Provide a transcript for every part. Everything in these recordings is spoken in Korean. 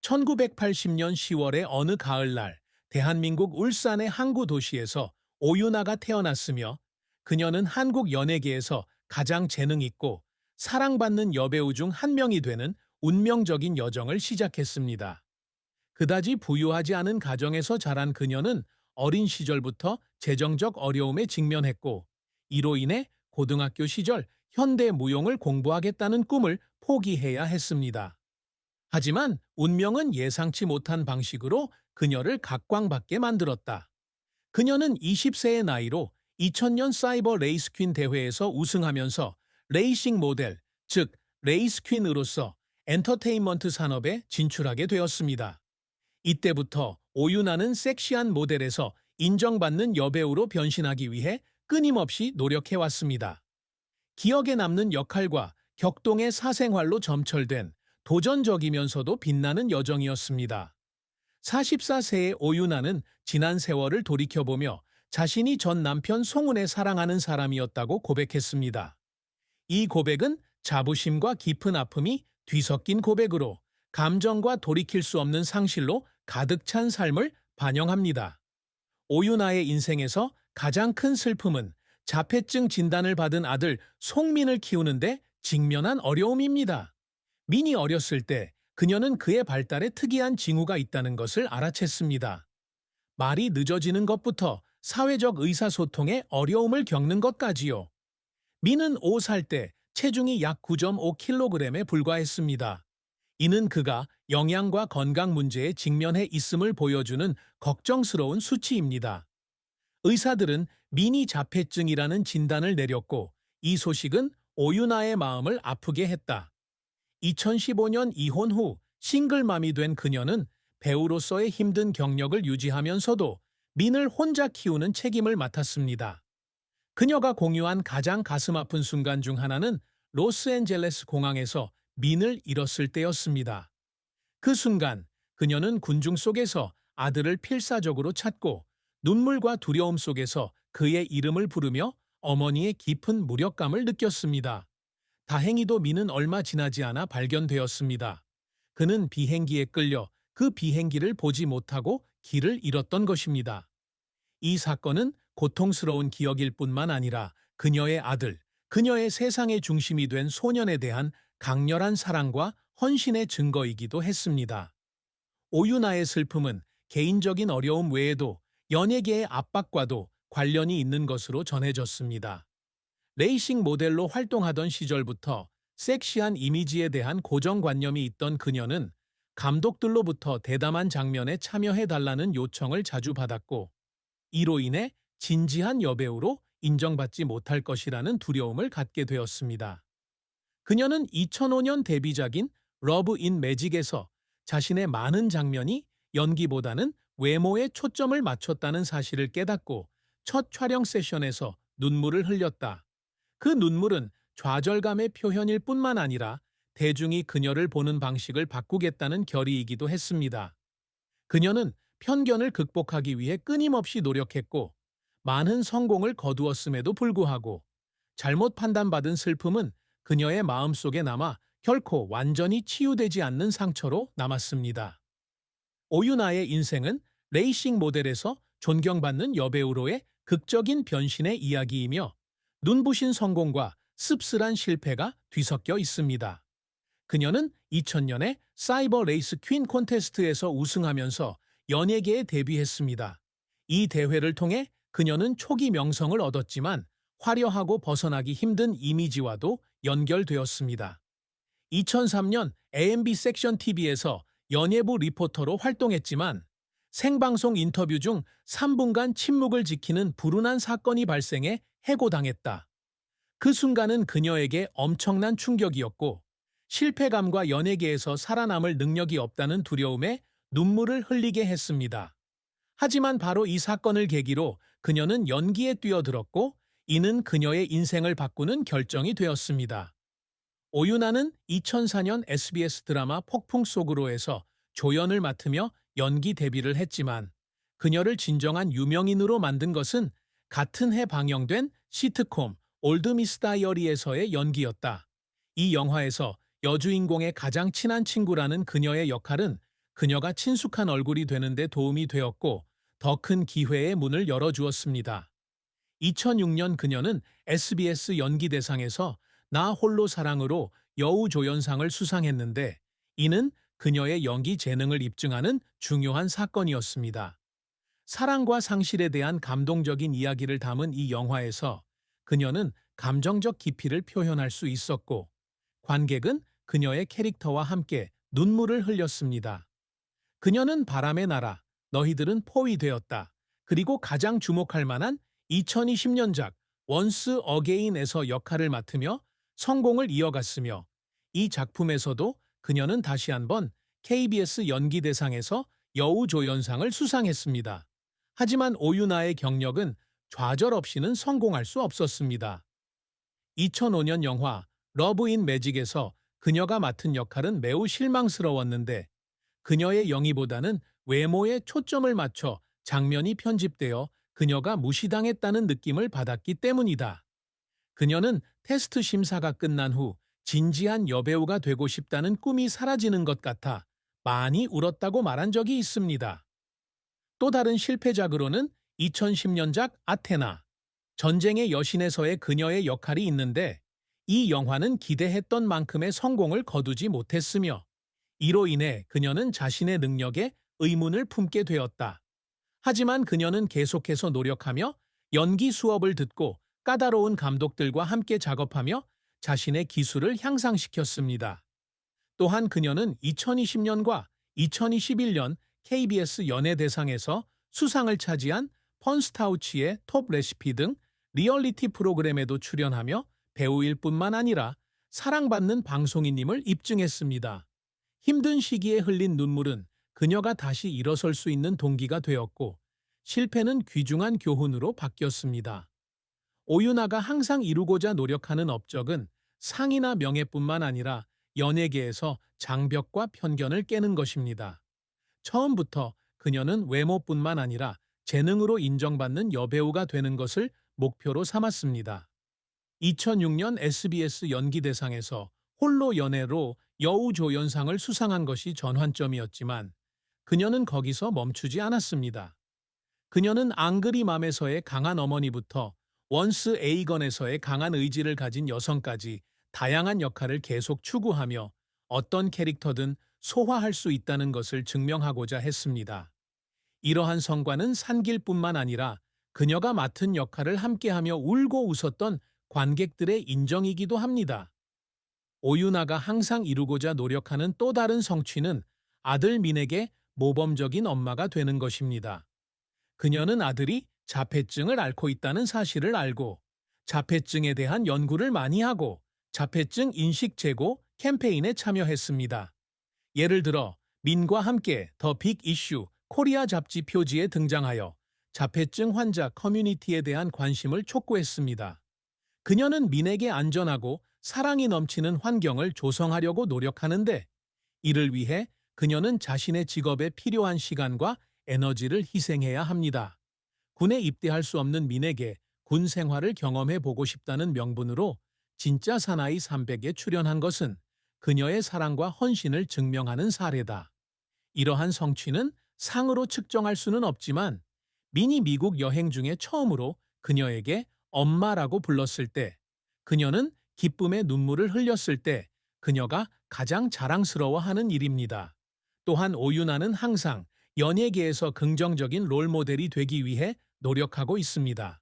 1980년 10월의 어느 가을날 대한민국 울산의 항구 도시에서 오유나가 태어났으며 그녀는 한국 연예계에서 가장 재능 있고 사랑받는 여배우 중 한 명이 되는 운명적인 여정을 시작했습니다. 그다지 부유하지 않은 가정에서 자란 그녀는 어린 시절부터 재정적 어려움에 직면했고 이로 인해 고등학교 시절 현대 무용을 공부하겠다는 꿈을 포기해야 했습니다. 하지만 운명은 예상치 못한 방식으로 그녀를 각광받게 만들었다. 그녀는 20세의 나이로 2000년 사이버 레이스 퀸 대회에서 우승하면서 레이싱 모델, 즉 레이스 퀸으로서 엔터테인먼트 산업에 진출하게 되었습니다. 이때부터 오유나는 섹시한 모델에서 인정받는 여배우로 변신하기 위해 끊임없이 노력해왔습니다. 기억에 남는 역할과 격동의 사생활로 점철된 도전적이면서도 빛나는 여정이었습니다. 44세의 오유나는 지난 세월을 돌이켜보며 자신이 전 남편 송은의 사랑하는 사람이었다고 고백했습니다. 이 고백은 자부심과 깊은 아픔이 뒤섞인 고백으로 감정과 돌이킬 수 없는 상실로 가득 찬 삶을 반영합니다. 오유나의 인생에서 가장 큰 슬픔은 자폐증 진단을 받은 아들 송민을 키우는데 직면한 어려움입니다. 민이 어렸을 때 그녀는 그의 발달에 특이한 징후가 있다는 것을 알아챘습니다. 말이 늦어지는 것부터 사회적 의사소통에 어려움을 겪는 것까지요. 민은 5살 때 체중이 약 9.5kg에 불과했습니다. 이는 그가 영양과 건강 문제에 직면해 있음을 보여주는 걱정스러운 수치입니다. 의사들은 미니 자폐증이라는 진단을 내렸고 이 소식은 오유나의 마음을 아프게 했다. 2015년 이혼 후 싱글맘이 된 그녀는 배우로서의 힘든 경력을 유지하면서도 민을 혼자 키우는 책임을 맡았습니다. 그녀가 공유한 가장 가슴 아픈 순간 중 하나는 로스앤젤레스 공항에서 민을 잃었을 때였습니다. 그 순간 그녀는 군중 속에서 아들을 필사적으로 찾고 눈물과 두려움 속에서 그의 이름을 부르며 어머니의 깊은 무력감을 느꼈습니다. 다행히도 민은 얼마 지나지 않아 발견되었습니다. 그는 비행기에 끌려 그 비행기를 보지 못하고 길을 잃었던 것입니다. 이 사건은 고통스러운 기억일 뿐만 아니라 그녀의 아들, 그녀의 세상의 중심이 된 소년에 대한 강렬한 사랑과 헌신의 증거이기도 했습니다. 오유나의 슬픔은 개인적인 어려움 외에도 연예계의 압박과도 관련이 있는 것으로 전해졌습니다. 레이싱 모델로 활동하던 시절부터 섹시한 이미지에 대한 고정관념이 있던 그녀는 감독들로부터 대담한 장면에 참여해달라는 요청을 자주 받았고 이로 인해 진지한 여배우로 인정받지 못할 것이라는 두려움을 갖게 되었습니다. 그녀는 2005년 데뷔작인 러브 인 매직에서 자신의 많은 장면이 연기보다는 외모에 초점을 맞췄다는 사실을 깨닫고 첫 촬영 세션에서 눈물을 흘렸다. 그 눈물은 좌절감의 표현일 뿐만 아니라 대중이 그녀를 보는 방식을 바꾸겠다는 결의이기도 했습니다. 그녀는 편견을 극복하기 위해 끊임없이 노력했고 많은 성공을 거두었음에도 불구하고 잘못 판단받은 슬픔은 그녀의 마음속에 남아 결코 완전히 치유되지 않는 상처로 남았습니다. 오유나의 인생은 레이싱 모델에서 존경받는 여배우로의 극적인 변신의 이야기이며 눈부신 성공과 씁쓸한 실패가 뒤섞여 있습니다. 그녀는 2000년에 사이버 레이스 퀸 콘테스트에서 우승하면서 연예계에 데뷔했습니다. 이 대회를 통해 그녀는 초기 명성을 얻었지만 화려하고 벗어나기 힘든 이미지와도 연결되었습니다. 2003년 AMB 섹션 TV에서 연예부 리포터로 활동했지만 생방송 인터뷰 중 3분간 침묵을 지키는 불운한 사건이 발생해 해고당했다. 그 순간은 그녀에게 엄청난 충격이었고 실패감과 연예계에서 살아남을 능력이 없다는 두려움에 눈물을 흘리게 했습니다. 하지만 바로 이 사건을 계기로 그녀는 연기에 뛰어들었고 이는 그녀의 인생을 바꾸는 결정이 되었습니다. 오유나는 2004년 SBS 드라마 폭풍 속으로에서 조연을 맡으며 연기 데뷔를 했지만 그녀를 진정한 유명인으로 만든 것은 같은 해 방영된 시트콤 올드 미스 다이어리에서의 연기였다. 이 영화에서 여주인공의 가장 친한 친구라는 그녀의 역할은 그녀가 친숙한 얼굴이 되는데 도움이 되었고 더 큰 기회의 문을 열어주었습니다. 2006년 그녀는 SBS 연기대상에서 나 홀로 사랑으로 여우조연상을 수상했는데 이는 그녀의 연기 재능을 입증하는 중요한 사건이었습니다. 사랑과 상실에 대한 감동적인 이야기를 담은 이 영화에서 그녀는 감정적 깊이를 표현할 수 있었고 관객은 그녀의 캐릭터와 함께 눈물을 흘렸습니다. 그녀는 바람의 나라, 너희들은 포위되었다. 그리고 가장 주목할 만한 2020년작 원스 어게인에서 역할을 맡으며 성공을 이어갔으며 이 작품에서도 그녀는 다시 한번 KBS 연기대상에서 여우조연상을 수상했습니다. 하지만 오유나의 경력은 좌절 없이는 성공할 수 없었습니다. 2005년 영화 러브 인 매직에서 그녀가 맡은 역할은 매우 실망스러웠는데 그녀의 영의보다는 외모에 초점을 맞춰 장면이 편집되어 그녀가 무시당했다는 느낌을 받았기 때문이다. 그녀는 테스트 심사가 끝난 후 진지한 여배우가 되고 싶다는 꿈이 사라지는 것 같아 많이 울었다고 말한 적이 있습니다. 또 다른 실패작으로는 2010년작 아테나, 전쟁의 여신에서의 그녀의 역할이 있는데 이 영화는 기대했던 만큼의 성공을 거두지 못했으며 이로 인해 그녀는 자신의 능력에 의문을 품게 되었다. 하지만 그녀는 계속해서 노력하며 연기 수업을 듣고 까다로운 감독들과 함께 작업하며 자신의 기술을 향상시켰습니다. 또한 그녀는 2020년과 2021년 KBS 연예대상에서 수상을 차지한 펀스타우치의 톱 레시피 등 리얼리티 프로그램에도 출연하며 배우일 뿐만 아니라 사랑받는 방송인임을 입증했습니다. 힘든 시기에 흘린 눈물은 그녀가 다시 일어설 수 있는 동기가 되었고 실패는 귀중한 교훈으로 바뀌었습니다. 오유나가 항상 이루고자 노력하는 업적은 상이나 명예뿐만 아니라 연예계에서 장벽과 편견을 깨는 것입니다. 처음부터 그녀는 외모뿐만 아니라 재능으로 인정받는 여배우가 되는 것을 목표로 삼았습니다. 2006년 SBS 연기대상에서 홀로 연애로 여우조연상을 수상한 것이 전환점이었지만 그녀는 거기서 멈추지 않았습니다. 그녀는 앙그리맘에서의 강한 어머니부터 원스 에이건에서의 강한 의지를 가진 여성까지 다양한 역할을 계속 추구하며 어떤 캐릭터든 소화할 수 있다는 것을 증명하고자 했습니다. 이러한 성과는 산길뿐만 아니라 그녀가 맡은 역할을 함께하며 울고 웃었던 관객들의 인정이기도 합니다. 오유나가 항상 이루고자 노력하는 또 다른 성취는 아들 민에게 모범적인 엄마가 되는 것입니다. 그녀는 아들이 자폐증을 앓고 있다는 사실을 알고 자폐증에 대한 연구를 많이 하고 자폐증 인식 제고 캠페인에 참여했습니다. 예를 들어 민과 함께 더 빅 이슈 코리아 잡지 표지에 등장하여 자폐증 환자 커뮤니티에 대한 관심을 촉구했습니다. 그녀는 민에게 안전하고 사랑이 넘치는 환경을 조성하려고 노력하는데 이를 위해 그녀는 자신의 직업에 필요한 시간과 에너지를 희생해야 합니다. 군에 입대할 수 없는 민에게 군 생활을 경험해 보고 싶다는 명분으로 진짜 사나이 300에 출연한 것은 그녀의 사랑과 헌신을 증명하는 사례다. 이러한 성취는 상으로 측정할 수는 없지만 민이 미국 여행 중에 처음으로 그녀에게 엄마라고 불렀을 때, 그녀는 기쁨의 눈물을 흘렸을 때 그녀가 가장 자랑스러워하는 일입니다. 또한 오유나는 항상 연예계에서 긍정적인 롤모델이 되기 위해 노력하고 있습니다.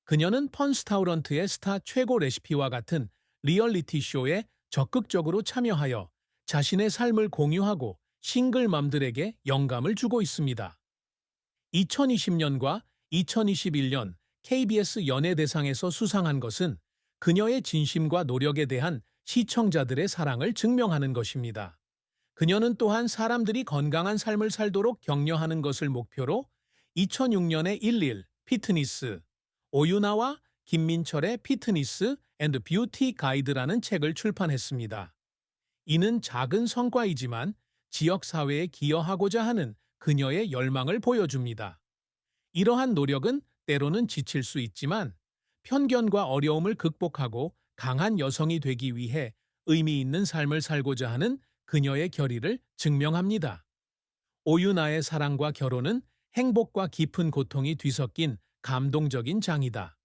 그녀는 펀스타우런트의 스타 최고 레시피와 같은 리얼리티 쇼에 적극적으로 참여하여 자신의 삶을 공유하고 싱글맘들에게 영감을 주고 있습니다. 2020년과 2021년 KBS 연예대상에서 수상한 것은 그녀의 진심과 노력에 대한 시청자들의 사랑을 증명하는 것입니다. 그녀는 또한 사람들이 건강한 삶을 살도록 격려하는 것을 목표로 2006년에 11 피트니스, 오유나와 김민철의 피트니스 앤드 뷰티 가이드라는 책을 출판했습니다. 이는 작은 성과이지만 지역사회에 기여하고자 하는 그녀의 열망을 보여줍니다. 이러한 노력은 때로는 지칠 수 있지만 편견과 어려움을 극복하고 강한 여성이 되기 위해 의미 있는 삶을 살고자 하는 그녀의 결의를 증명합니다. 오유나의 사랑과 결혼은 행복과 깊은 고통이 뒤섞인 감동적인 장이다.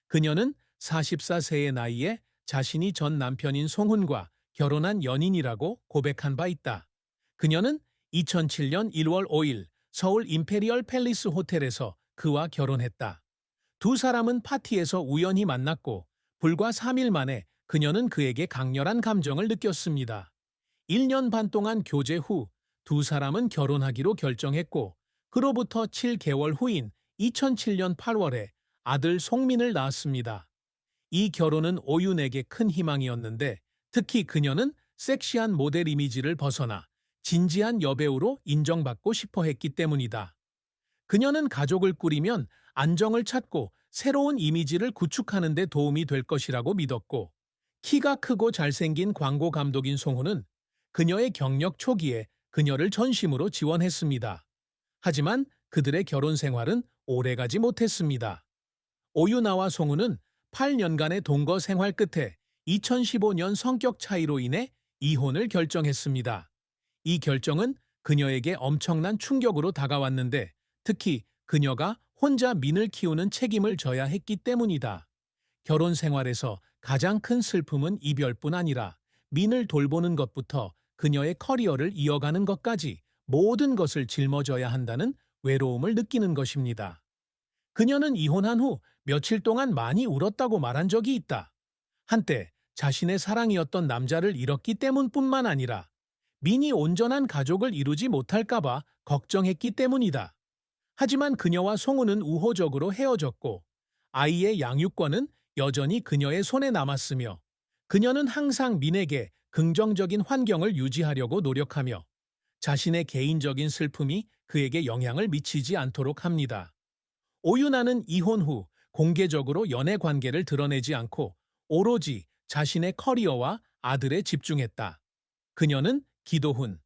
그녀는 44세의 나이에 자신이 전 남편인 송훈과 결혼한 연인이라고 고백한 바 있다. 그녀는 2007년 1월 5일 서울 임페리얼 팰리스 호텔에서 그와 결혼했다. 두 사람은 파티에서 우연히 만났고 불과 3일 만에 그녀는 그에게 강렬한 감정을 느꼈습니다. 1년 반 동안 교제 후 두 사람은 결혼하기로 결정했고 그로부터 7개월 후인 2007년 8월에 아들 송민을 낳았습니다. 이 결혼은 오윤에게 큰 희망이었는데 특히 그녀는 섹시한 모델 이미지를 벗어나 진지한 여배우로 인정받고 싶어 했기 때문이다. 그녀는 가족을 꾸리면 안정을 찾고 새로운 이미지를 구축하는 데 도움이 될 것이라고 믿었고 키가 크고 잘생긴 광고 감독인 송호는 그녀의 경력 초기에 그녀를 전심으로 지원했습니다. 하지만 그들의 결혼 생활은 오래가지 못했습니다. 오유나와 송우는 8년간의 동거 생활 끝에 2015년 성격 차이로 인해 이혼을 결정했습니다. 이 결정은 그녀에게 엄청난 충격으로 다가왔는데 특히 그녀가 혼자 민을 키우는 책임을 져야 했기 때문이다. 결혼 생활에서 가장 큰 슬픔은 이별뿐 아니라 민을 돌보는 것부터 그녀의 커리어를 이어가는 것까지 모든 것을 짊어져야 한다는 외로움을 느끼는 것입니다. 그녀는 이혼한 후 며칠 동안 많이 울었다고 말한 적이 있다. 한때 자신의 사랑이었던 남자를 잃었기 때문뿐만 아니라 민이 온전한 가족을 이루지 못할까봐 걱정했기 때문이다. 하지만 그녀와 송우는 우호적으로 헤어졌고 아이의 양육권은 여전히 그녀의 손에 남았으며 그녀는 항상 민에게 긍정적인 환경을 유지하려고 노력하며 자신의 개인적인 슬픔이 그에게 영향을 미치지 않도록 합니다. 오유나는 이혼 후 공개적으로 연애 관계를 드러내지 않고 오로지 자신의 커리어와 아들에 집중했다. 그녀는 기도훈